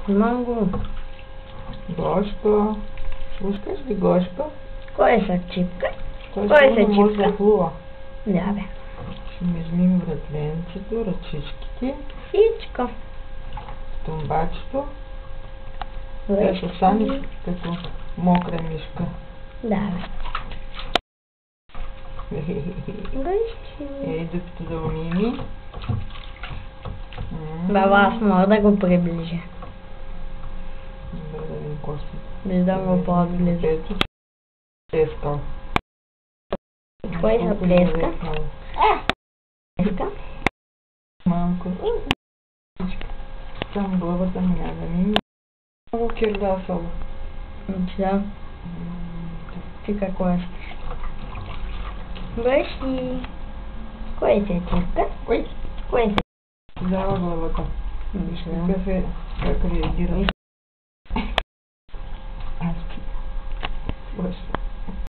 Манго. Гошко. Пускаш ли Гошко? Кой се чипка? Той Кой се сигурно може чипка? да плува. Да, бе. Ще ми измим вратленцето, ръчичките, Всичко. тумбачето. Те са сами като мокра мишка. Да, бе. Гъщи. Ей, докато да умими. Баба, аз мога да го приближа. Добре, да видим какво ще. Виждам го по-отблизо. Ето, плескал. Кой се плеска? Плеска? Малко. Там главата ми няма ми. Много кирдасало. Да. Ти какво е? Гъщи. Кой се чипка? Ой, Кой се? взяла главата. Виждам. Как реагира. Аз. Боже.